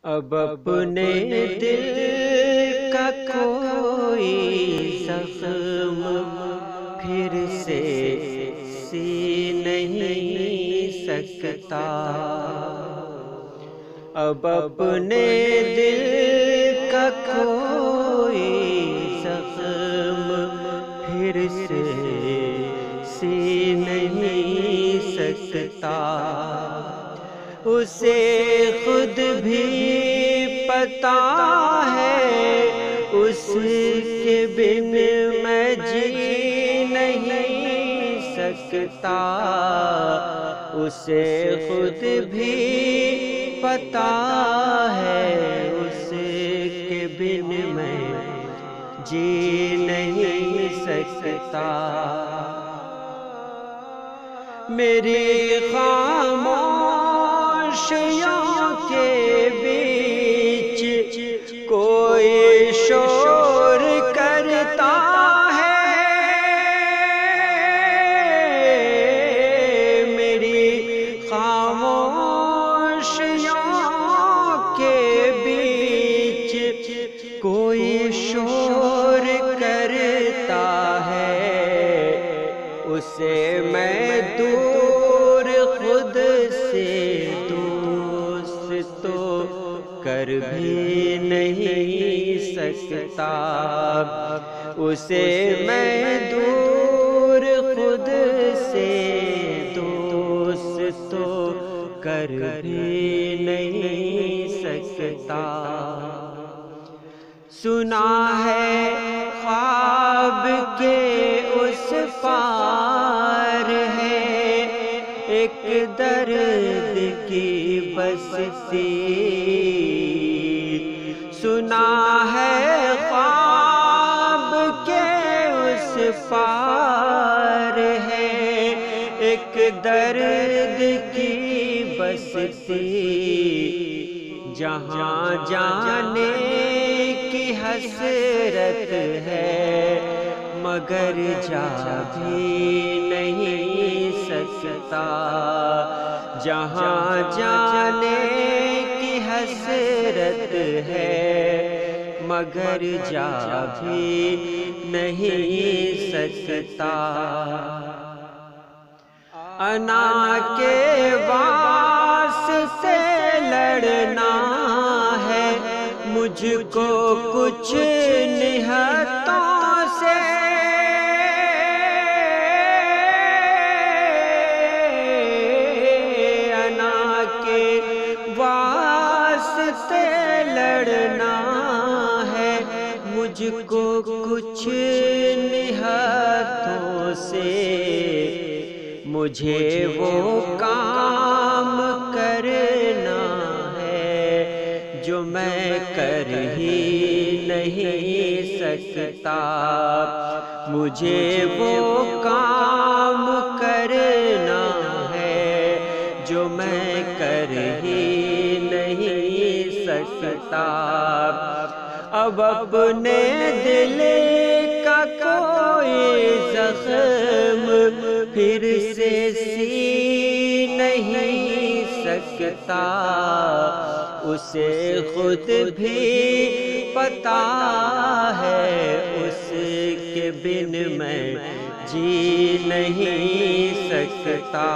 اب اپنے دل کا کوئی زخم پھر سے سی نہیں سکتا، اب اپنے دل کا کوئی زخم پھر سے سی نہیں سکتا، اسے خود بھی پتا ہے اس کے بن میں جی نہیں سکتا، اسے خود بھی پتا ہے اس کے بن میں جی نہیں سکتا۔ میری خاموشیوں کے بیچ کوئی شور کرتا ہے، میری خاموشیوں کے بیچ کوئی شور کرتا ہے، اسے میں دور خود سے دوست تو کر بھی نہیں سکتا، اسے میں دور خود سے دوست تو کر بھی نہیں سکتا۔ سنا ہے خواب کے اس پار ہے ایک درد کی بستی، سنا ہے خواب کے اس پار ہے ایک درد کی بستی، جہاں جانے کی حسرت ہے مگر جا بھی نہیں سکتا، جہاں جانے کی حسرت ہے مگر جا بھی نہیں سکتا۔ انا کے واسطے لڑنا ہے مجھ کو کچھ نہتوں سے، انا کے واسطے لڑنا ہے مجھ کو کچھ نہتوں سے، مجھے وہ کام کرنا ہے جو میں کر ہی نہیں سکتا، مجھے وہ کام کرنا ہے جو میں کر ہی نہیں سکتا، اب اپنے دل کا کوئی زخم پھر سے سی نہیں سکتا، اسے خود بھی پتا ہے اس کے بن میں جی نہیں سکتا۔